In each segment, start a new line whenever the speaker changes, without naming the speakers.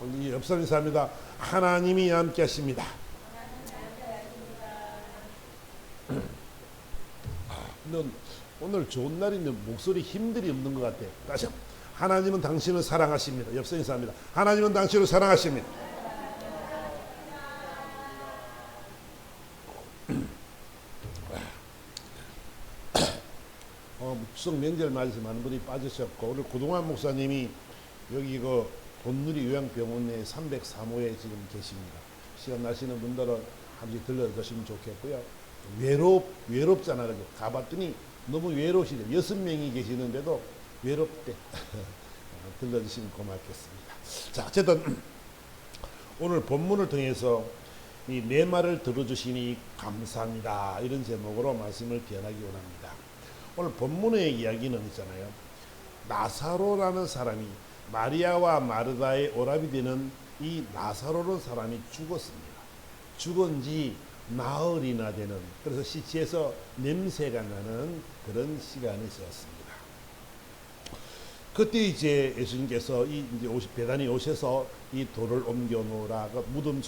우리 옆선 인사합니다. 하나님이 함께 하십니다. 근데 오늘 좋은 날인데 목소리 힘들이 없는 것 같아요. 다시 한번. 하나님은 당신을 사랑하십니다. 옆선 인사합니다. 하나님은 당신을 사랑하십니다. 추석 명절 맞아서 많은 분이 빠지셨고, 오늘 고동환 목사님이 여기 돈누리 요양병원의 303호에 지금 계십니다. 시간 나시는 분들은 한번 들러주시면 좋겠고요. 외롭잖아. 가봤더니 너무 외로우시죠. 6명이 계시는데도 외롭대. 들러주시면 고맙겠습니다. 자, 어쨌든 오늘 본문을 통해서 이 내 말을 들어주시니 감사합니다. 이런 제목으로 말씀을 변하기 원합니다. 오늘 본문의 이야기는 있잖아요. 나사로라는 사람이 마리아와 마르다의 오라비 되는 이 나사로라는 사람이 죽었습니다. 죽은 지 나흘이나 되는, 그래서 시체에서 냄새가 나는 그런 시간이 있었습니다. 그때 이제 예수님께서 배단에 오셔서 이 돌을 옮겨 놓으라, 무덤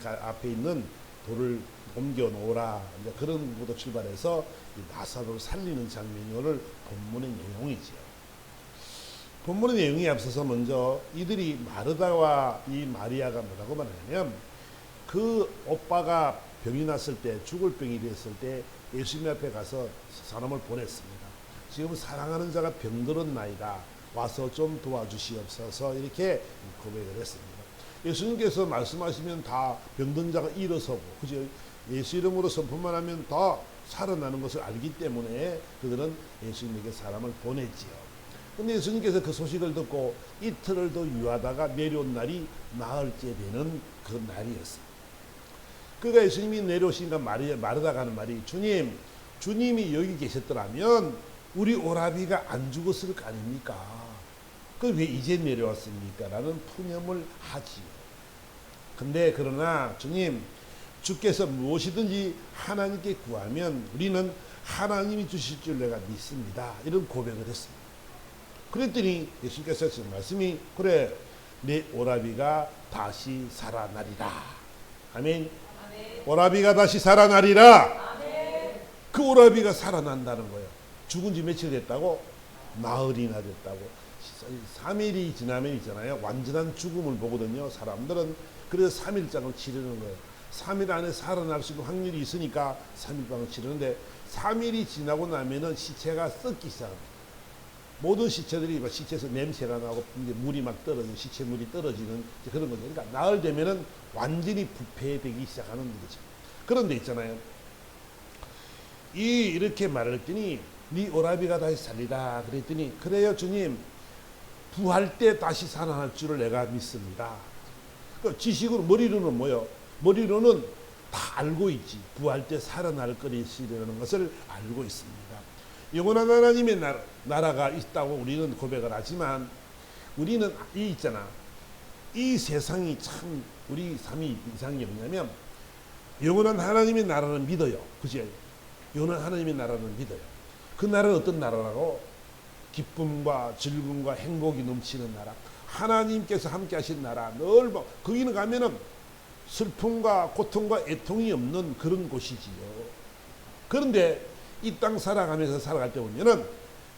앞에 있는 돌을 옮겨 놓으라, 이제 그런 것부터 출발해서 나사로를 살리는 장면이 오늘 본문의 내용이지요. 본문의 내용에 앞서서 먼저 이들이 마르다와 이 마리아가 뭐라고 말하냐면, 그 오빠가 병이 났을 때, 죽을 병이 됐을 때 예수님 앞에 가서 사람을 보냈습니다. 지금 사랑하는 자가 병들었나이다, 와서 좀 도와주시옵소서, 이렇게 고백을 했습니다. 예수님께서 말씀하시면 다 병든 자가 일어서고, 그죠? 예수 이름으로 선포만 하면 다 살아나는 것을 알기 때문에 그들은 예수님에게 사람을 보냈지요. 근데 예수님께서 그 소식을 듣고 이틀을 더 유하다가 내려온 날이 나흘째 되는 그 날이었습니다. 그러니까 예수님이 내려오시니까 마르다가 하는 말이, 주님이 여기 계셨더라면 우리 오라비가 안 죽었을 거 아닙니까? 그 왜 이제 내려왔습니까? 라는 푸념을 하지요. 근데 그러나 주께서 무엇이든지 하나님께 구하면 우리는 하나님이 주실 줄 내가 믿습니다. 이런 고백을 했습니다. 그랬더니 예수님께서 하신 말씀이, 그래, 내 오라비가 다시 살아나리라. 아멘. 아멘. 오라비가 다시 살아나리라. 아멘. 그 오라비가 살아난다는 거예요. 죽은 지 며칠 됐다고? 나흘이나 됐다고. 3일이 지나면 있잖아요, 완전한 죽음을 보거든요, 사람들은. 그래서 3일장을 치르는 거예요. 3일 안에 살아날 수 있는 확률이 있으니까 3일장을 치르는데, 3일이 지나고 나면은 시체가 썩기 시작합니다. 모든 시체들이 시체에서 냄새가 나고 이제 물이 막 떨어지는, 시체물이 떨어지는 그런 거죠. 그러니까 나흘 되면은 완전히 부패되기 시작하는 거죠. 그런데 있잖아요, 이렇게 말을 했더니, 네 오라비가 다시 살리라 그랬더니, 그래요 주님, 부활 때 다시 살아날 줄을 내가 믿습니다. 그 지식으로, 머리로는 뭐요? 머리로는 다 알고 있지. 부활 때 살아날 것이라는 것을 알고 있습니다. 영원한 하나님의 나라가 있다고 우리는 고백을 하지만, 우리는 이 세상이 참 우리 삶이 이상한 게 뭐냐면, 영원한 하나님의 나라는 믿어요. 그죠? 영원한 하나님의 나라는 믿어요. 그 나라는 어떤 나라라고? 기쁨과 즐거움과 행복이 넘치는 나라, 하나님께서 함께 하신 나라, 늘 거기는 가면은 슬픔과 고통과 애통이 없는 그런 곳이지요. 그런데 이 땅 살아가면서 살아갈 때 보면은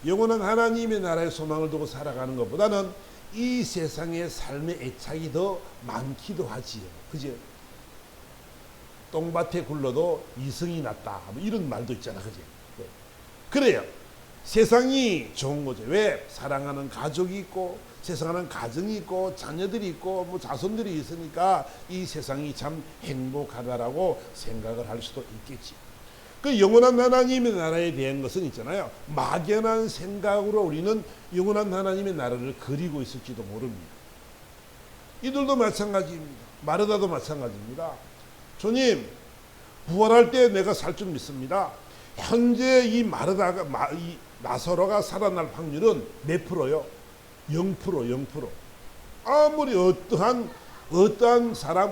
영원한 하나님의 나라의 소망을 두고 살아가는 것보다는 이 세상의 삶의 애착이 더 많기도 하지요. 그죠? 똥밭에 굴러도 이승이 났다, 뭐 이런 말도 있잖아. 그죠? 그래요. 세상이 좋은 거죠. 왜? 사랑하는 가족이 있고, 세상하는 가정이 있고, 자녀들이 있고, 뭐 자손들이 있으니까 이 세상이 참 행복하다라고 생각을 할 수도 있겠지. 그 영원한 하나님의 나라에 대한 것은 있잖아요, 막연한 생각으로 우리는 영원한 하나님의 나라를 그리고 있을지도 모릅니다. 이들도 마찬가지입니다. 마르다도 마찬가지입니다. 주님, 부활할 때 내가 살 줄 믿습니다. 현재 이 나사로가 살아날 확률은 몇 프로요? 0%. 아무리 어떠한 사람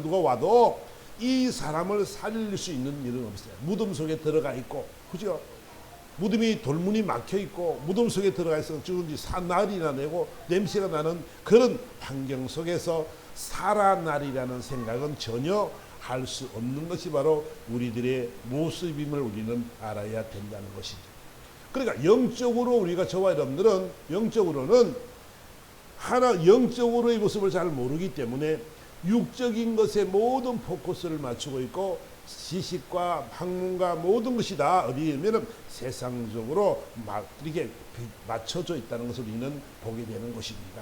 누가 와도 이 사람을 살릴 수 있는 일은 없어요. 무덤 속에 들어가 있고, 그죠? 무덤이 돌문이 막혀 있고 무덤 속에 들어가 있어 죽은 지 사날이나 되고 냄새가 나는 그런 환경 속에서 살아날이라는 생각은 전혀 할 수 없는 것이 바로 우리들의 모습임을 우리는 알아야 된다는 것이죠. 그러니까 영적으로 우리가 저와 여러분들은 영적으로는 영적으로의 모습을 잘 모르기 때문에 육적인 것에 모든 포커스를 맞추고 있고 지식과 학문과 모든 것이 다 어디에면 세상적으로 막 이렇게 맞춰져 있다는 것을 우리는 보게 되는 것입니다.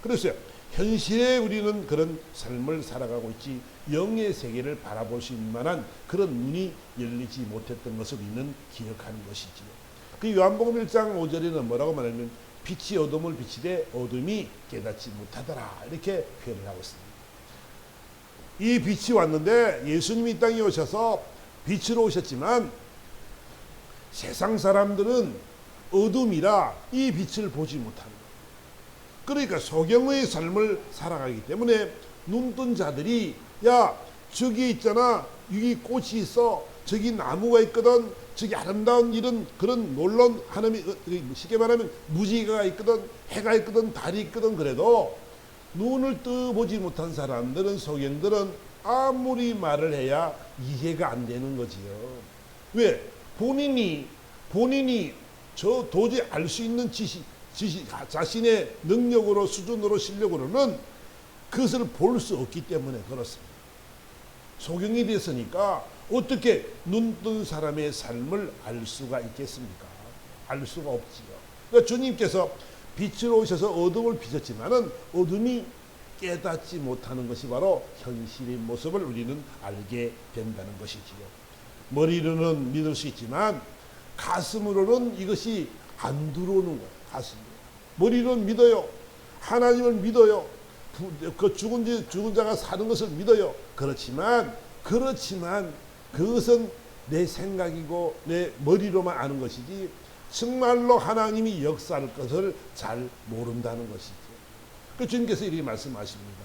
그래서 현실에 우리는 그런 삶을 살아가고 있지 영의 세계를 바라볼 수 있는 만한 그런 눈이 열리지 못했던 것을 우리는 기억하는 것이지요. 그 요한복음 1장 5절에는 뭐라고 말하면 빛이 어둠을 비치되 어둠이 깨닫지 못하더라 이렇게 표현을 하고 있습니다. 이 빛이 왔는데 예수님이 이 땅에 오셔서 빛으로 오셨지만 세상 사람들은 어둠이라 이 빛을 보지 못하는 거예요. 그러니까 소경의 삶을 살아가기 때문에 눈뜬 자들이 야 저기 있잖아 여기 꽃이 있어 저기 나무가 있거든 저기 아름다운 이런 그런 놀라운 하나님이 쉽게 말하면 무지개가 있거든 해가 있거든 달이 있거든 그래도 눈을 떠보지 못한 사람들은 소경들은 아무리 말을 해야 이해가 안 되는 거지요. 왜? 본인이 저 도저히 알 수 있는 지식 자신의 능력으로 수준으로 실력으로는 그것을 볼 수 없기 때문에 그렇습니다. 소경이 됐으니까 어떻게 눈뜬 사람의 삶을 알 수가 있겠습니까? 알 수가 없지요. 그러니까 주님께서 빛으로 오셔서 어둠을 비쳤지만은 어둠이 깨닫지 못하는 것이 바로 현실의 모습을 우리는 알게 된다는 것이지요. 머리로는 믿을 수 있지만 가슴으로는 이것이 안 들어오는 거예요. 가슴으로. 머리로는 믿어요. 하나님을 믿어요. 그 죽은 자가 사는 것을 믿어요. 그렇지만 그것은 내 생각이고 내 머리로만 아는 것이지 정말로 하나님이 역사할 것을 잘 모른다는 것이죠. 그 주님께서 이렇게 말씀하십니다.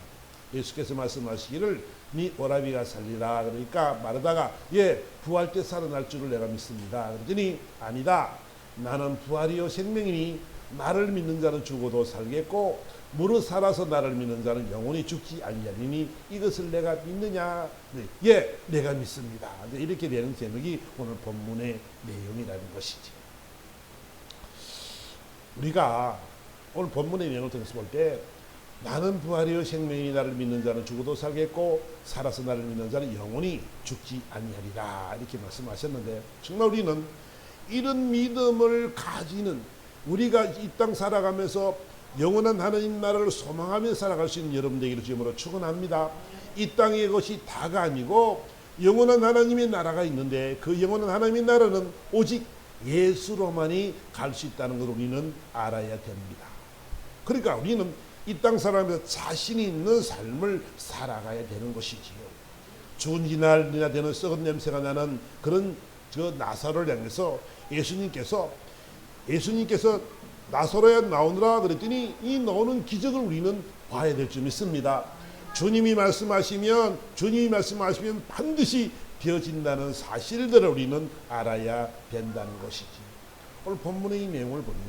예수께서 말씀하시기를 네 오라비가 살리라 그러니까 말하다가 예 부활 때 살아날 줄을 내가 믿습니다. 그랬더니 아니다. 나는 부활이요 생명이니 나를 믿는 자는 죽어도 살겠고 무릇 살아서 나를 믿는 자는 영원히 죽지 아니하리니 이것을 내가 믿느냐? 예, 내가 믿습니다. 이렇게 되는 제목이 오늘 본문의 내용이라는 것이지. 우리가 오늘 본문의 내용을 통해서 볼 때 나는 부활이요 생명이 나를 믿는 자는 죽어도 살겠고 살아서 나를 믿는 자는 영원히 죽지 아니하리라 이렇게 말씀하셨는데 정말 우리는 이런 믿음을 가지는 우리가 이 땅 살아가면서 영원한 하나님 나라를 소망하며 살아갈 수 있는 여러분 되기를 주님으로 축원합니다. 이 땅의 것이 다가 아니고 영원한 하나님의 나라가 있는데 그 영원한 하나님의 나라는 오직 예수로만이 갈 수 있다는 걸 우리는 알아야 됩니다. 그러니까 우리는 이 땅 살아가면서 자신이 있는 삶을 살아가야 되는 것이지요. 죽은 지날이나 되는 썩은 냄새가 나는 그런 저 나사로를 향해서 예수님께서 나사로야 나오느라 그랬더니 이 나오는 기적을 우리는 봐야 될 줄 믿습니다. 주님이 말씀하시면 반드시 되어진다는 사실들을 우리는 알아야 된다는 것이지. 오늘 본문의 이 내용을 보면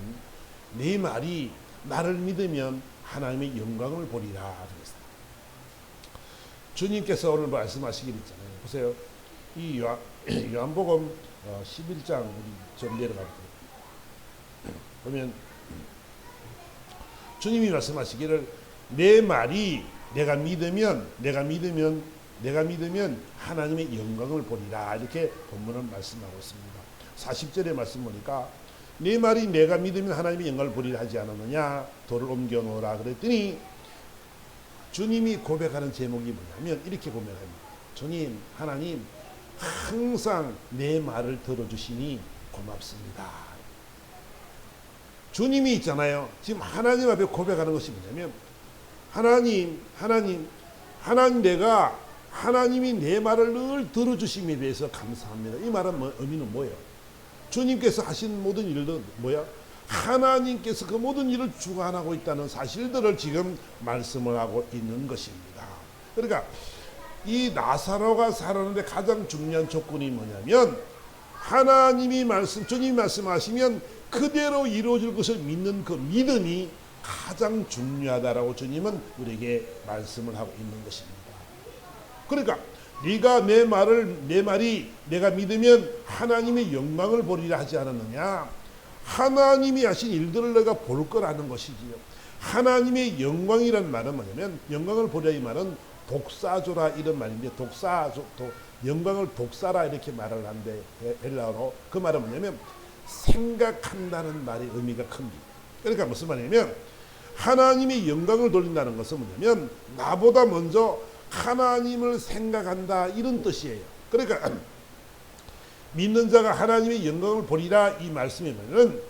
네 말이 나를 믿으면 하나님의 영광을 보리라 그랬습니다. 주님께서 오늘 말씀하시길 있잖아요. 보세요. 이 요한복음 11장 우리 좀 내려가 보면 주님이 말씀하시기를 내 말이 내가 믿으면 하나님의 영광을 보리라 이렇게 본문을 말씀하고 있습니다. 40절의 말씀 보니까 내 말이 내가 믿으면 하나님의 영광을 보리라 하지 않았느냐 돌을 옮겨 놓으라 그랬더니 주님이 고백하는 제목이 뭐냐면 이렇게 고백합니다. 주님 하나님 항상 내 말을 들어주시니 고맙습니다. 주님이 있잖아요. 지금 하나님 앞에 고백하는 것이 뭐냐면 하나님 내가 하나님이 내 말을 늘 들어주심에 대해서 감사합니다. 이 말은 의미는 뭐예요? 주님께서 하신 모든 일도 뭐야? 하나님께서 그 모든 일을 주관하고 있다는 사실들을 지금 말씀을 하고 있는 것입니다. 그러니까 이 나사로가 살아가는데 가장 중요한 조건이 뭐냐면 하나님이 주님이 말씀하시면 그대로 이루어질 것을 믿는 그 믿음이 가장 중요하다라고 주님은 우리에게 말씀을 하고 있는 것입니다. 그러니까 네가 내 말이 내가 믿으면 하나님의 영광을 보리라 하지 않았느냐? 하나님이 하신 일들을 내가 볼 거라는 것이지요. 하나님의 영광이란 말은 뭐냐면, 영광을 보리라 이 말은 독사조라 이런 말인데, 영광을 독사라 이렇게 말을 하는데 헬라어로 그 말은 뭐냐면 생각한다는 말의 의미가 큽니다. 그러니까 무슨 말이냐면, 하나님의 영광을 돌린다는 것은 뭐냐면 나보다 먼저 하나님을 생각한다 이런 뜻이에요. 그러니까 믿는 자가 하나님의 영광을 보리라 이 말씀이면은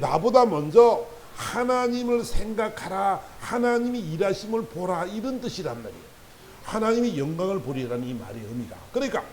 나보다 먼저 하나님을 생각하라, 하나님이 일하심을 보라 이런 뜻이란 말이에요. 하나님의 영광을 보리라는 이 말의 의미가. 그러니까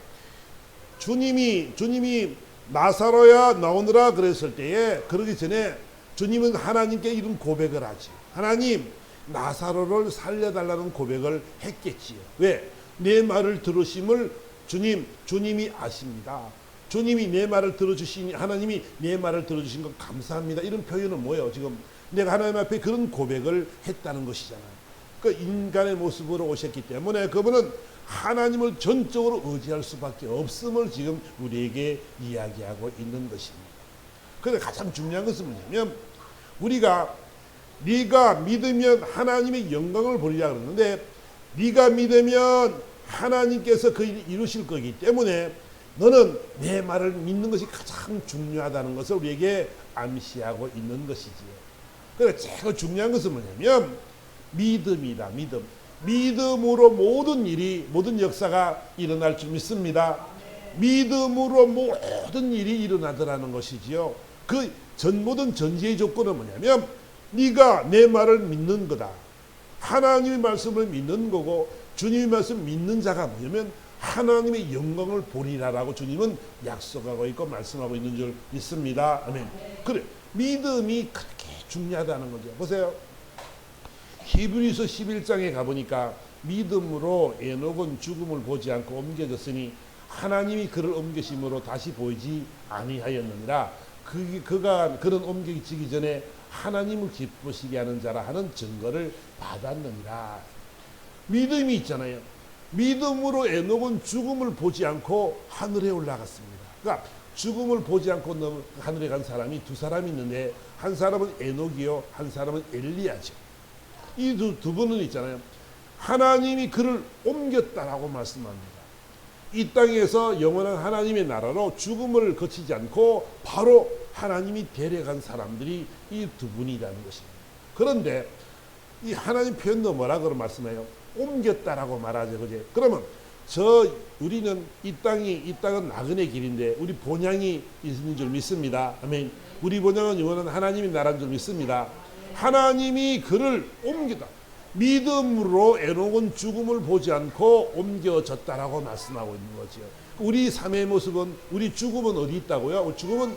주님이 나사로야 나오느라 그랬을 때에, 그러기 전에 주님은 하나님께 이런 고백을 하지. 하나님, 나사로를 살려달라는 고백을 했겠지요. 왜? 내 말을 들으심을 주님이 아십니다. 주님이 내 말을 들어주시니, 하나님이 내 말을 들어주신 것 감사합니다. 이런 표현은 뭐예요? 지금 내가 하나님 앞에 그런 고백을 했다는 것이잖아요. 그 인간의 모습으로 오셨기 때문에 그분은 하나님을 전적으로 의지할 수밖에 없음을 지금 우리에게 이야기하고 있는 것입니다. 그래서 가장 중요한 것은 뭐냐면, 네가 믿으면 하나님의 영광을 보리라 그러는데, 네가 믿으면 하나님께서 그 일을 이루실 거기 때문에 너는 내 말을 믿는 것이 가장 중요하다는 것을 우리에게 암시하고 있는 것이지요. 그래서 제일 중요한 것은 뭐냐면 믿음이다. 믿음으로 모든 역사가 일어날 줄 믿습니다. 믿음으로 모든 일이 일어나더라는 것이지요. 그 모든 전제의 조건은 뭐냐면 네가 내 말을 믿는 거다. 하나님의 말씀을 믿는 거고, 주님의 말씀 믿는 자가 뭐냐면 하나님의 영광을 보리라라고 주님은 약속하고 있고 말씀하고 있는 줄 믿습니다. 아멘. 그래, 믿음이 그렇게 중요하다는 거죠. 보세요. 히브리서 11장에 가보니까 믿음으로 에녹은 죽음을 보지 않고 옮겨졌으니 하나님이 그를 옮기심으로 다시 보이지 아니하였느니라. 그런 옮겨지기 전에 하나님을 기쁘시게 하는 자라 하는 증거를 받았느니라. 믿음이 있잖아요. 믿음으로 에녹은 죽음을 보지 않고 하늘에 올라갔습니다. 그러니까 죽음을 보지 않고 하늘에 간 사람이 두 사람이 있는데, 한 사람은 에녹이요, 한 사람은 엘리야죠. 이 두 분은 있잖아요. 하나님이 그를 옮겼다라고 말씀합니다. 이 땅에서 영원한 하나님의 나라로 죽음을 거치지 않고 바로 하나님이 데려간 사람들이 이 두 분이라는 것입니다. 그런데 이 하나님 표현도 뭐라고 말씀해요? 옮겼다라고 말하죠. 그제? 그러면 우리는 이 땅은 나그네 길인데 우리 본향이 있는 줄 믿습니다. 아멘. 우리 본향은 영원한 하나님의 나라인 줄 믿습니다. 하나님이 그를 옮기다. 믿음으로 에녹은 죽음을 보지 않고 옮겨졌다라고 말씀하고 있는 거죠. 우리 삶의 모습은, 우리 죽음은 어디 있다고요? 우리 죽음은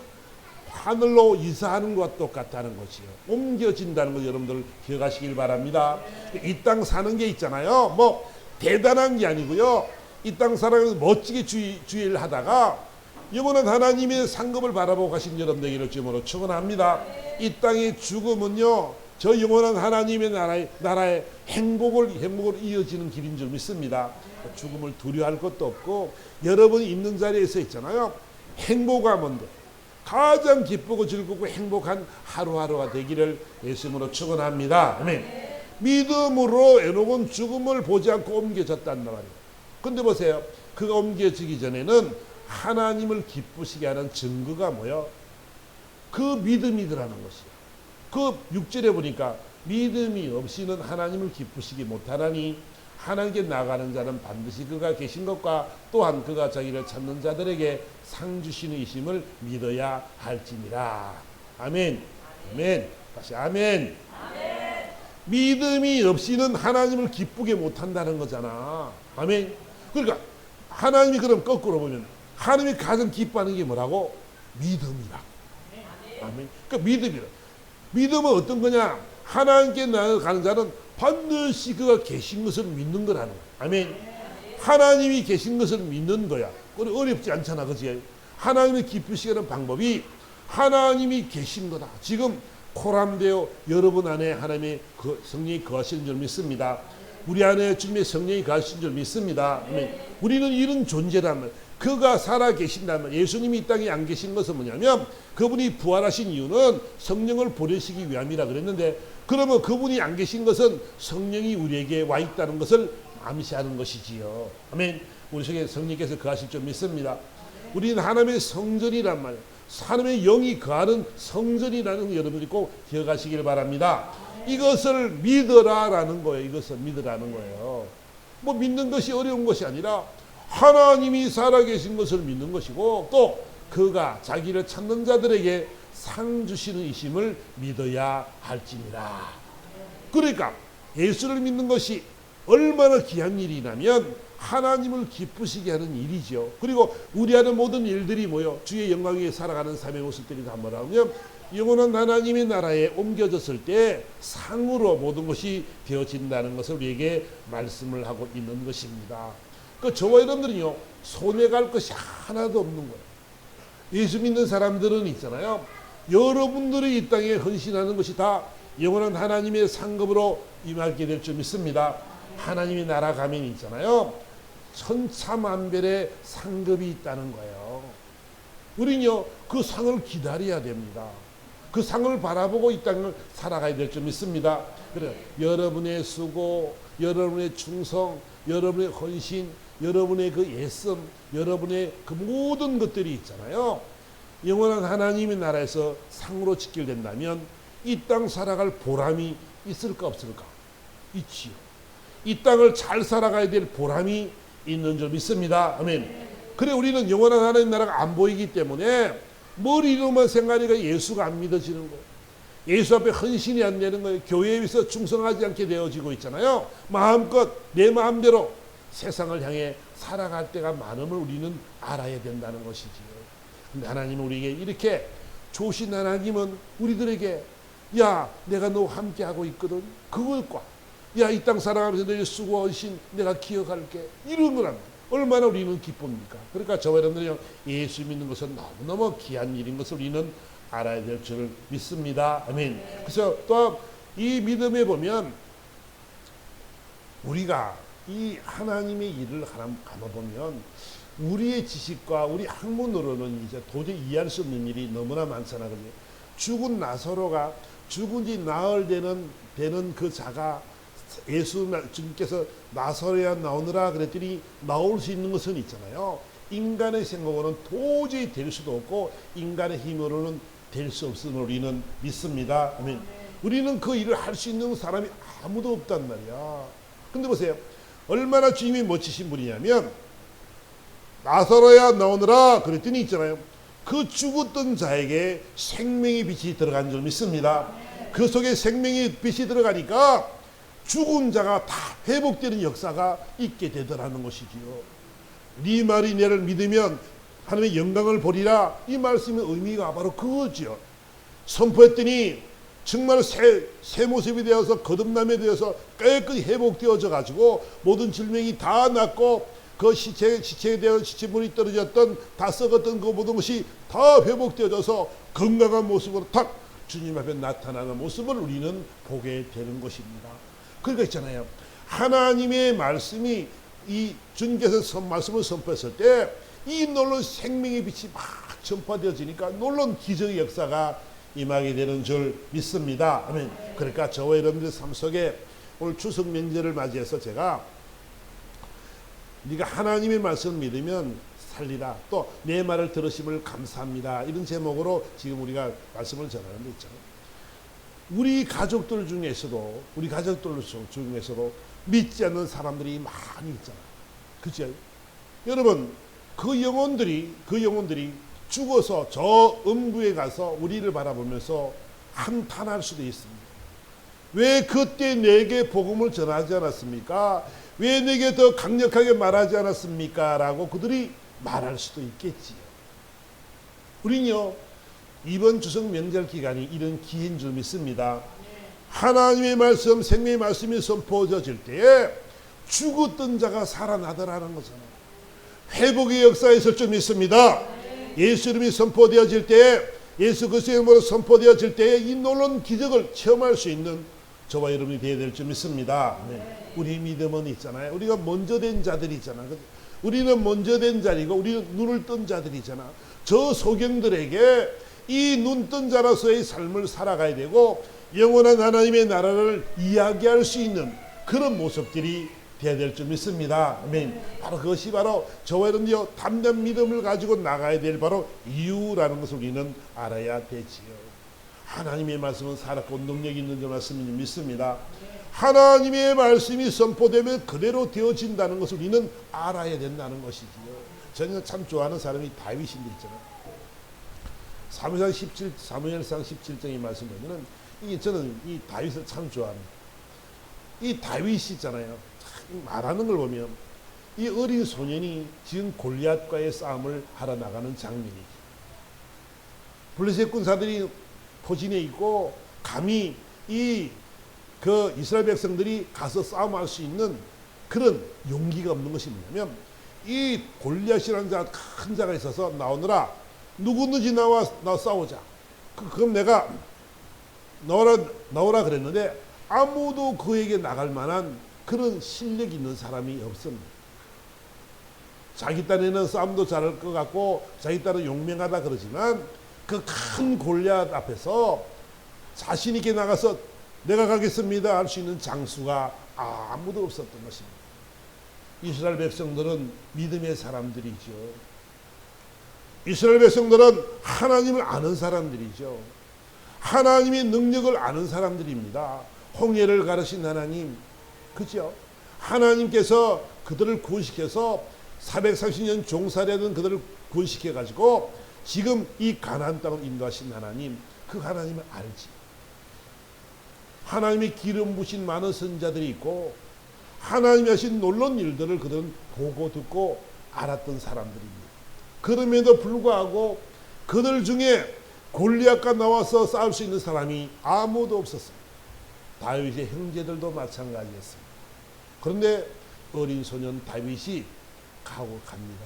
하늘로 이사하는 것과 똑같다는 것이요. 옮겨진다는 거 여러분들 기억하시길 바랍니다. 이 땅 사는 게 있잖아요. 뭐 대단한 게 아니고요. 이 땅 살아가면서 멋지게 주의를 하다가 영원한 하나님의 상급을 바라보고 가신 여러분들에게 주님으로 축원합니다. 이 땅의 죽음은요, 저 영원한 하나님의 나라의 행복을 이어지는 길인 줄 믿습니다. 죽음을 두려워할 것도 없고, 여러분이 있는 자리에 서 있잖아요. 행복하면 가장 기쁘고 즐겁고 행복한 하루하루가 되기를 예수님으로 축원합니다. 아멘. 믿음으로 에녹은 죽음을 보지 않고 옮겨졌단 말이에요. 근데 보세요. 그가 옮겨지기 전에는 하나님을 기쁘시게 하는 증거가 뭐요? 그 믿음이더라는 것이에요. 그 6절에 보니까 믿음이 없이는 하나님을 기쁘시게 못하나니 하나님께 나가는 자는 반드시 그가 계신 것과 또한 그가 자기를 찾는 자들에게 상 주시는 이심을 믿어야 할지니라. 아멘. 아멘. 다시 아멘. 아멘. 믿음이 없이는 하나님을 기쁘게 못한다는 거잖아. 아멘. 그러니까 하나님이 그럼 거꾸로 보면 하나님이 가장 기뻐하는 게 뭐라고? 믿음이라고. 아멘. 그러니까 믿음이라. 믿음은 어떤 거냐? 하나님께 나아가는 자는 반드시 그가 계신 것을 믿는 거라는 거야. 아멘. 하나님이 계신 것을 믿는 거야. 어렵지 않잖아, 그지? 하나님을 기쁘시게 하는 방법이 하나님이 계신 거다. 지금 코람되어 여러분 안에 하나님의 성령이 거하시는 줄 믿습니다. 우리 안에 주님의 성령이 거하시는 줄 믿습니다. 우리는 이런 존재란 말이에요. 그가 살아 계신다면, 예수님이 이 땅에 안 계신 것은 뭐냐면 그분이 부활하신 이유는 성령을 보내시기 위함이라 그랬는데, 그러면 그분이 안 계신 것은 성령이 우리에게 와 있다는 것을 암시하는 것이지요. 아멘. 우리 속에 성령께서 거하실 줄 믿습니다. 우리는 하나님의 성전이란 말이에요. 하나님의 영이 거하는 성전이라는 거 여러분들이 꼭 기억하시길 바랍니다. 이것을 믿어라라는 거예요. 이것을 믿으라는 거예요. 뭐 믿는 것이 어려운 것이 아니라 하나님이 살아계신 것을 믿는 것이고, 또 그가 자기를 찾는 자들에게 상 주시는 이심을 믿어야 할지니라. 그러니까 예수를 믿는 것이 얼마나 귀한 일이냐면 하나님을 기쁘시게 하는 일이죠. 그리고 우리 안에 모든 일들이 뭐요? 주의 영광 위에 살아가는 삶의 모습들이 다 뭐라면 영원한 하나님의 나라에 옮겨졌을 때 상으로 모든 것이 되어진다는 것을 우리에게 말씀을 하고 있는 것입니다. 저와 여러분들은요, 손해갈 것이 하나도 없는 거예요. 예수 믿는 사람들은 있잖아요. 여러분들이 이 땅에 헌신하는 것이 다 영원한 하나님의 상급으로 임하게 될 줄 믿습니다. 하나님의 나라 가면이 있잖아요. 천차만별의 상급이 있다는 거예요. 우리는요, 그 상을 기다려야 됩니다. 그 상을 바라보고 이 땅을 살아가야 될 줄 믿습니다. 그래, 여러분의 수고, 여러분의 충성, 여러분의 헌신, 여러분의 그 예씀, 여러분의 그 모든 것들이 있잖아요. 영원한 하나님의 나라에서 상으로 직결된다면 이 땅 살아갈 보람이 있을까 없을까? 있지요. 이 땅을 잘 살아가야 될 보람이 있는 줄 믿습니다. 아멘. 그래, 우리는 영원한 하나님 나라가 안 보이기 때문에 머리로만 생각하니까 예수가 안 믿어지는 거예요. 예수 앞에 헌신이 안 되는 거예요. 교회에 비해서 충성하지 않게 되어지고 있잖아요. 마음껏 내 마음대로 세상을 향해 살아갈 때가 많음을 우리는 알아야 된다는 것이지요. 근데 하나님은 우리에게 이렇게 좋으신 하나님은 우리들에게, 야, 내가 너와 함께 하고 있거든. 그것과, 야, 이 땅 살아가면서 너의 수고 헌신 내가 기억할게. 이런 거란 얼마나 우리는 기쁩니까? 그러니까 저와 여러분들이 예수 믿는 것은 너무너무 귀한 일인 것을 우리는 알아야 될 줄 믿습니다. 아멘. 그래서 또 이 믿음에 보면 우리가 이 하나님의 일을 하나 보면 우리의 지식과 우리 학문으로는 이제 도저히 이해할 수 없는 일이 너무나 많잖아. 그죠? 죽은 나사로가 죽은 지 나흘 되는 그 자가 예수님께서 나사로야 나오느라 그랬더니 나올 수 있는 것은 있잖아요. 인간의 생각으로는 도저히 될 수도 없고 인간의 힘으로는 될 수 없음을 우리는 믿습니다. 아멘. 우리는 그 일을 할 수 있는 사람이 아무도 없단 말이야. 근데 보세요. 얼마나 주님이 멋지신 분이냐면 나사로야 나오느라 그랬더니 있잖아요. 그 죽었던 자에게 생명의 빛이 들어간 줄 믿습니다. 그 속에 생명의 빛이 들어가니까 죽은 자가 다 회복되는 역사가 있게 되더라는 것이지요. 네 말이 내를 믿으면 하나님의 영광을 보리라. 이 말씀의 의미가 바로 그거죠. 선포했더니 정말 새 모습이 되어서 거듭남이 되어서 깨끗이 회복되어져 가지고 모든 질병이 다 낫고 그 시체에 대한 시체물이 떨어졌던 다 썩었던 그 모든 것이 다 회복되어져서 건강한 모습으로 탁 주님 앞에 나타나는 모습을 우리는 보게 되는 것입니다. 그러니까 있잖아요. 하나님의 말씀이 이 주님께서 말씀을 선포했을 때 이 놀라운 생명의 빛이 막 전파되어지니까 놀라운 기적의 역사가 임하게 되는 줄 믿습니다. 아멘. 그러니까 저와 여러분들 삶 속에 오늘 추석 명절을 맞이해서 제가 네가 하나님의 말씀을 믿으면 살리라. 또 내 말을 들으심을 감사합니다. 이런 제목으로 지금 우리가 말씀을 전하는 데 있잖아요. 우리 가족들 중에서도 믿지 않는 사람들이 많이 있잖아요. 그죠? 여러분, 그 영혼들이 죽어서 저 음부에 가서 우리를 바라보면서 한탄할 수도 있습니다. 왜 그때 내게 복음을 전하지 않았습니까? 왜 내게 더 강력하게 말하지 않았습니까? 라고 그들이 말할 수도 있겠지요. 우리는요, 이번 추석 명절 기간이 이런 기회인 줄 믿습니다. 하나님의 말씀, 생명의 말씀이 선포되어질 때에 죽었던 자가 살아나더라는 거잖아요. 회복의 역사에 있을 줄 믿습니다. 예수 이름이 선포되어질 때에, 예수 그리스도의 이름으로 선포되어질 때에 이 놀라운 기적을 체험할 수 있는 저와 여러분이 되어야 될 줄 믿습니다. 네. 우리 믿음은 있잖아요. 우리가 먼저 된 자들이 있잖아. 우리는 먼저 된 자리고 우리는 눈을 뜬 자들이잖아. 저 소경들에게 이 눈 뜬 자로서의 삶을 살아가야 되고 영원한 하나님의 나라를 이야기할 수 있는 그런 모습들이 되어야 될 줄 믿습니다. 아멘. 바로 그것이 바로 저와 여러분이 담대한 믿음을 가지고 나가야 될 바로 이유라는 것을 우리는 알아야 되지요. 하나님의 말씀은 살았고 능력이 있는 줄 말씀을 믿습니다. 하나님의 말씀이 선포되면 그대로 되어진다는 것을 우리는 알아야 된다는 것이지요. 저는 참 좋아하는 사람이 다윗인데 있잖아요. 사무엘상 17장의 말씀 보면은 저는 이 다윗을 참 좋아합니다. 이 다윗이 있잖아요. 말하는 걸 보면 이 어린 소년이 지금 골리앗과의 싸움을 하러 나가는 장면이죠. 블레셋 군사들이 포진해 있고 감히 그 이스라엘 백성들이 가서 싸움할 수 있는 그런 용기가 없는 것이 뭐냐면 이 골리앗이라는 큰 자가 있어서 나오느라 누구든지 나와 싸우자. 그럼 내가 나오라 그랬는데 아무도 그에게 나갈 만한 그런 실력이 있는 사람이 없습니다. 자기 딴에는 싸움도 잘할 것 같고 자기 딴은 용맹하다 그러지만 그 큰 골리앗 앞에서 자신 있게 나가서 내가 가겠습니다 할 수 있는 장수가 아무도 없었던 것입니다. 이스라엘 백성들은 믿음의 사람들이죠. 이스라엘 백성들은 하나님을 아는 사람들이죠. 하나님의 능력을 아는 사람들입니다. 홍해를 가르신 하나님, 그죠? 하나님께서 그들을 구원시켜서 430년 종살이하던 그들을 구원시켜가지고 지금 이 가나안 땅을 인도하신 하나님, 그 하나님을 알지. 하나님의 기름 부신 많은 선자들이 있고 하나님이 하신 놀라운 일들을 그들은 보고 듣고 알았던 사람들입니다. 그럼에도 불구하고 그들 중에 골리앗과 나와서 싸울 수 있는 사람이 아무도 없었습니다. 다윗의 형제들도 마찬가지였습니다. 그런데 어린 소년 다윗이 가고 갑니다.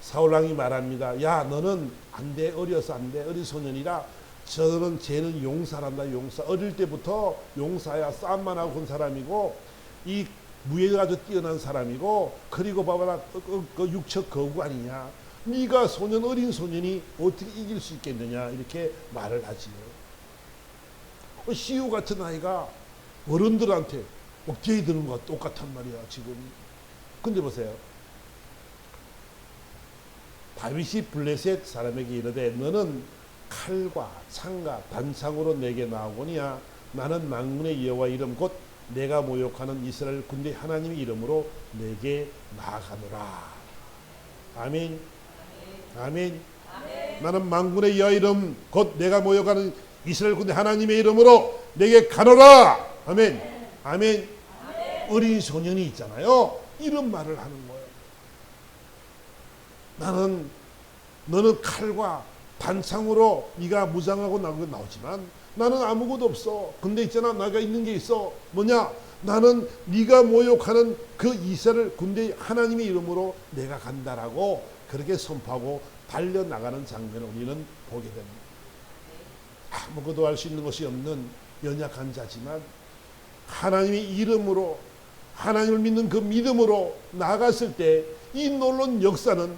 사울왕이 말합니다. 야, 너는 안 돼. 어려서 안 돼. 어린 소년이라 쟤는 용사란다. 용사. 어릴 때부터 용사야. 싸움만 하고 온 사람이고 이 무예가 아주 뛰어난 사람이고 그리고 봐봐라 그 육척 거구 아니냐. 네가 어린 소년이 어떻게 이길 수 있겠느냐 이렇게 말을 하지요. 시우 같은 아이가 어른들한테 억제해 드는 것과 똑같단 말이야 지금. 근데 보세요. 다윗이 블레셋 사람에게 이르되 너는 칼과 창과 단창으로 내게 나오거니와 나는 만군의 여호와 이름 곧 내가 모욕하는 이스라엘 군대 하나님의 이름으로 내게 나아가노라. 아멘. 아멘. 나는 만군의 여호와 이름 곧 내가 모욕하는 이스라엘 군대 하나님의 이름으로 내게 가노라. 아멘. 아멘. 어린 소년이 있잖아요. 이런 말을 하는 거예요. 너는 칼과 단창으로 네가 무장하고 나오지만 나는 아무것도 없어. 근데 있잖아, 내가 있는 게 있어. 뭐냐? 나는 네가 모욕하는 그 이스라엘 군대 하나님의 이름으로 내가 간다라고 그렇게 선포하고 달려나가는 장면을 우리는 보게 됩니다. 아무것도 할 수 있는 것이 없는 연약한 자지만 하나님의 이름으로 하나님을 믿는 그 믿음으로 나갔을 때 이 놀라운 역사는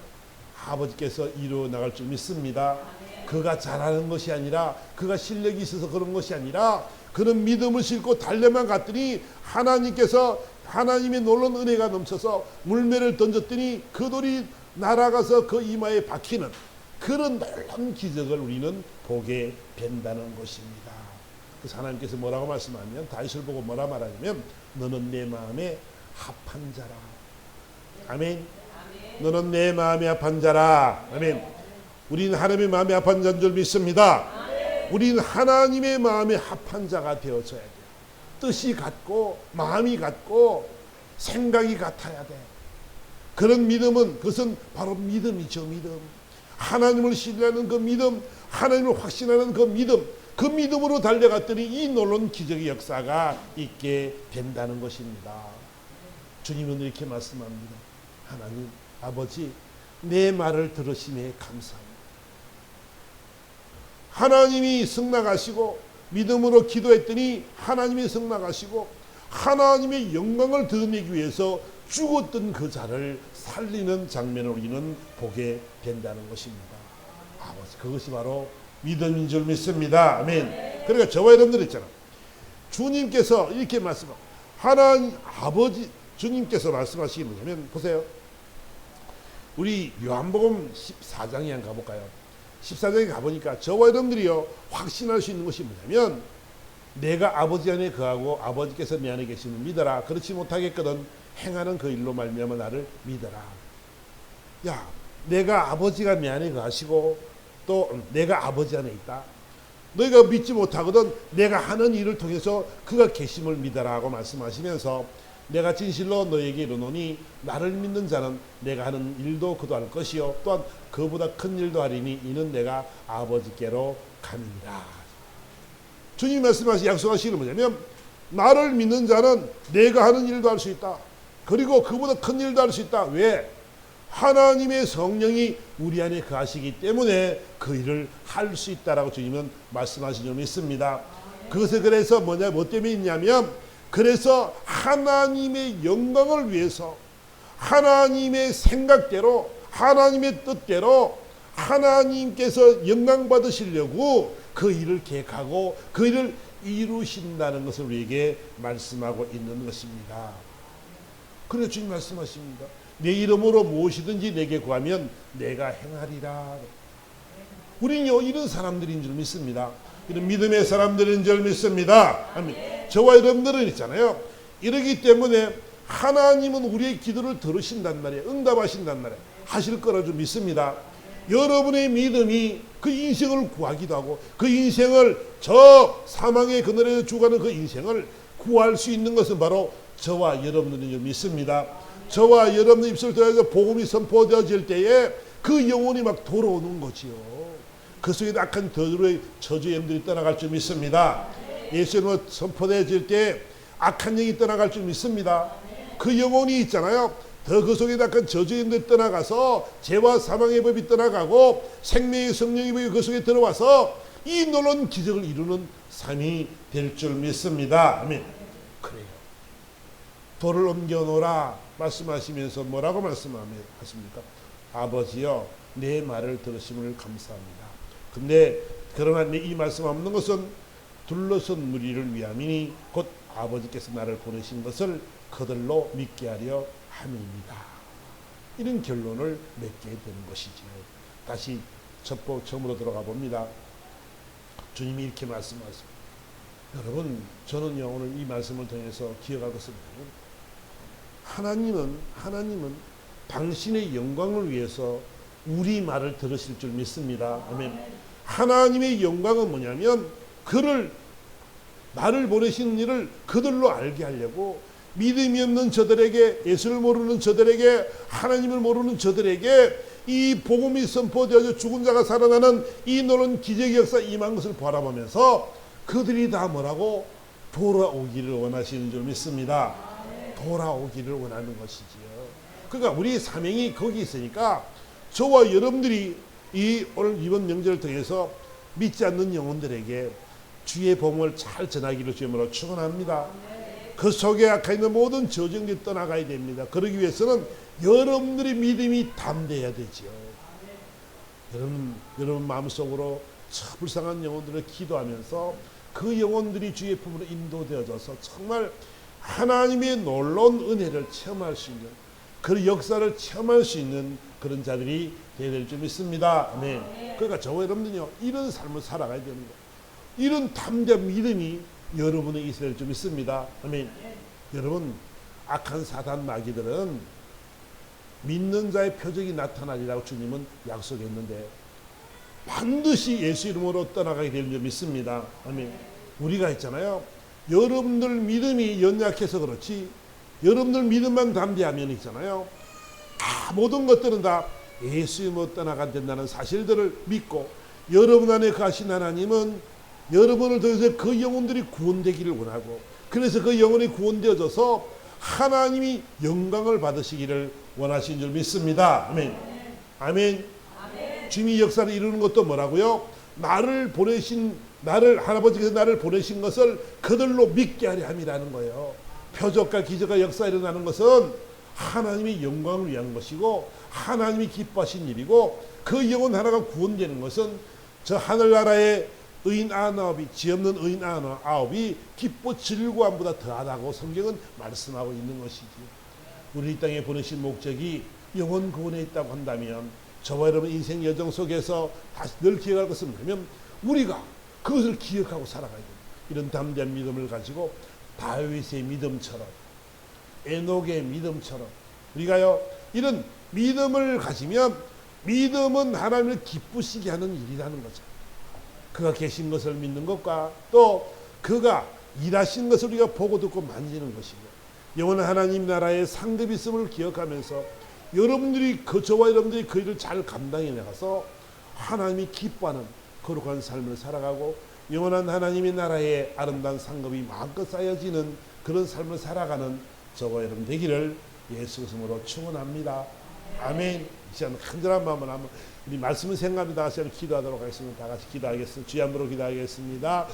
아버지께서 이루어 나갈 줄 믿습니다. 그가 잘하는 것이 아니라 그가 실력이 있어서 그런 것이 아니라 그는 믿음을 싣고 달려만 갔더니 하나님께서 하나님의 놀라운 은혜가 넘쳐서 물매를 던졌더니 그 돌이 날아가서 그 이마에 박히는 그런 놀라운 기적을 우리는 보게 된다는 것입니다. 그래서 하나님께서 뭐라고 말씀하면 다윗을 보고 뭐라 말하냐면 너는 내 마음에 합한 자라. 아멘. 너는 내 마음에 합한 자라. 아멘. 우리는 하나님의 마음에 합한 자인 줄 믿습니다. 우리는 하나님의 마음에 합한 자가 되어져야 돼요. 뜻이 같고 마음이 같고 생각이 같아야 돼. 그런 믿음은 그것은 바로 믿음이죠. 믿음. 하나님을 신뢰하는 그 믿음, 하나님을 확신하는 그 믿음, 그 믿음으로 달려갔더니 이 놀라운 기적의 역사가 있게 된다는 것입니다. 주님은 이렇게 말씀합니다. 하나님, 아버지 내 말을 들으심에 감사합니다. 하나님이 승낙하시고 믿음으로 기도했더니 하나님이 승낙하시고 하나님의 영광을 드러내기 위해서 죽었던 그 자를 살리는 장면을 우리는 보게 된다는 것입니다. 아버지, 그것이 바로 믿음인 줄 믿습니다. 아멘. 그러니까 저와 여러분들 있잖아. 주님께서 이렇게 말씀하고 하나님 아버지 주님께서 말씀하시기 뭐냐면 보세요. 우리 요한복음 14장에 한번 가볼까요? 14장에 가보니까 저와 여러분들이요 확신할 수 있는 것이 뭐냐면 내가 아버지 안에 거하고 아버지께서 내 안에 계심을 믿어라. 그렇지 못하겠거든 행하는 그 일로 말미암아 나를 믿어라. 야, 내가 아버지가 내 안에 거하시고 또 내가 아버지 안에 있다. 너희가 믿지 못하거든 내가 하는 일을 통해서 그가 계심을 믿어라 하고 말씀하시면서 내가 진실로 너에게 이르노니 나를 믿는 자는 내가 하는 일도 그도 할 것이요 또한 그보다 큰 일도 하리니 이는 내가 아버지께로 감이니라. 주님 말씀하시 약속하시는 뭐냐면 나를 믿는 자는 내가 하는 일도 할 수 있다. 그리고 그보다 큰 일도 할 수 있다. 왜? 하나님의 성령이 우리 안에 거하시기 때문에 그 일을 할 수 있다라고 주님은 말씀하신 점이 있습니다. 그것을 그래서 뭐 때문에 있냐면 그래서 하나님의 영광을 위해서 하나님의 생각대로 하나님의 뜻대로 하나님께서 영광 받으시려고 그 일을 계획하고 그 일을 이루신다는 것을 우리에게 말씀하고 있는 것입니다. 그래서 주님 말씀하십니다. 내 이름으로 무엇이든지 내게 구하면 내가 행하리라. 우리는요 이런 사람들인 줄 믿습니다. 이런 믿음의 사람들인 줄 믿습니다. 아멘. 저와 여러분들은 있잖아요. 이러기 때문에 하나님은 우리의 기도를 들으신단 말이에요. 응답하신단 말이에요. 하실 거라 좀 믿습니다. 여러분의 믿음이 그 인생을 구하기도 하고 그 인생을 저 사망의 그늘에서 죽어가는 그 인생을 구할 수 있는 것은 바로 저와 여러분들인 줄 믿습니다. 저와 여러분의 입술을 통해서 복음이 선포되어질 때에 그 영혼이 막 돌아오는 거지요. 그 속에 악한 저주의 영들이 떠나갈 줄 믿습니다. 예수님으로 선포되어질 때 악한 영이 떠나갈 줄 믿습니다. 그 영혼이 있잖아요. 더 그 속에 악한 저주의 영들이 떠나가서 죄와 사망의 법이 떠나가고 생명의 성령의 법이 그 속에 들어와서 이 놀라운 기적을 이루는 삶이 될 줄 믿습니다. 아멘. 그래요. 돌을 옮겨놓으라 말씀하시면서 뭐라고 말씀하십니까? 아버지여 내 말을 들으심을 감사합니다. 근데 그러나 이 말씀 없는 것은 둘러선 무리를 위함이니 곧 아버지께서 나를 보내신 것을 그들로 믿게 하려 함입니다. 이런 결론을 맺게 되는 것이지요. 다시 처음으로 들어가 봅니다. 주님이 이렇게 말씀하십니다. 여러분 저는요 오늘 이 말씀을 통해서 기억할 것은 하나님은 당신의 영광을 위해서 우리 말을 들으실 줄 믿습니다. 아멘. 하나님의 영광은 뭐냐면 나를 보내신 일을 그들로 알게 하려고 믿음이 없는 저들에게 예수를 모르는 저들에게 하나님을 모르는 저들에게 이 복음이 선포되어져 죽은 자가 살아나는 이 놀라운 기적의 역사 임한 것을 바라보면서 그들이 다 뭐라고 돌아오기를 원하시는 줄 믿습니다. 돌아오기를 원하는 것이지요. 그러니까 우리 사명이 거기 있으니까 저와 여러분들이 오늘 이번 명절을 통해서 믿지 않는 영혼들에게 주의 복음을 잘 전하기를 주님으로 축원합니다. 그 속에 악해 있는 모든 저정들이 떠나가야 됩니다. 그러기 위해서는 여러분들의 믿음이 담대해야 되지요. 여러분 마음속으로 불쌍한 영혼들을 기도하면서 그 영혼들이 주의 품으로 인도되어져서 정말 하나님의 놀라운 은혜를 체험할 수 있는 그 역사를 체험할 수 있는 그런 자들이 되어야 될 줄 믿습니다. 네. 그러니까 저와 여러분들요 이런 삶을 살아가야 되는 거예요. 이런 담대한 믿음이 여러분의 있어야 될 줄 믿습니다. 아멘. 여러분 악한 사단 마귀들은 믿는 자의 표적이 나타나리라고 주님은 약속했는데 반드시 예수 이름으로 떠나가게 될 줄 믿습니다. 아멘. 우리가 있잖아요. 여러분들 믿음이 연약해서 그렇지 여러분들 믿음만 담대하면 있잖아요. 모든 것들은 다 예수 이름으로 떠나가야 된다는 사실들을 믿고 여러분 안에 가신 하나님은 여러분을 통해서 그 영혼들이 구원되기를 원하고 그래서 그 영혼이 구원되어져서 하나님이 영광을 받으시기를 원하신 줄 믿습니다. 아멘. 아멘. 주님이 역사를 이루는 것도 뭐라고요? 나를 할아버지께서 나를 보내신 것을 그들로 믿게 하려 함이라는 거예요. 표적과 기적과 역사 일어나는 것은 하나님의 영광을 위한 것이고 하나님이 기뻐하신 일이고 그 영혼 하나가 구원되는 것은 저 하늘나라의 의인 99이 지 없는 의인 99이 기뻐 즐거움보다 더하다고 성경은 말씀하고 있는 것이지. 우리 이 땅에 보내신 목적이 영혼 구원에 있다고 한다면 저와 여러분 인생 여정 속에서 다시 늘 기억할 것은 뭐냐면 우리가 그것을 기억하고 살아가야 됩니다. 이런 담대한 믿음을 가지고 다윗의 믿음처럼 에녹의 믿음처럼 우리가요 이런 믿음을 가지면 믿음은 하나님을 기쁘시게 하는 일이라는 거죠. 그가 계신 것을 믿는 것과 또 그가 일하신 것을 우리가 보고 듣고 만지는 것이고 영원한 하나님 나라의 상급이 있음을 기억하면서 여러분들이 저와 여러분들이 그 일을 잘 감당해 나가서 하나님이 기뻐하는 거룩한 삶을 살아가고 영원한 하나님의 나라의 아름다운 상급이 마음껏 쌓여지는 그런 삶을 살아가는 저와 여러분 되기를 예수 그리스도로 축원합니다. 아멘. 이 시간 간절한 마음으로 한번 우리 말씀을 생각하며 다 같이 기도하도록 하겠습니다. 다 같이 기도하겠습니다. 주여 한번로 기도하겠습니다.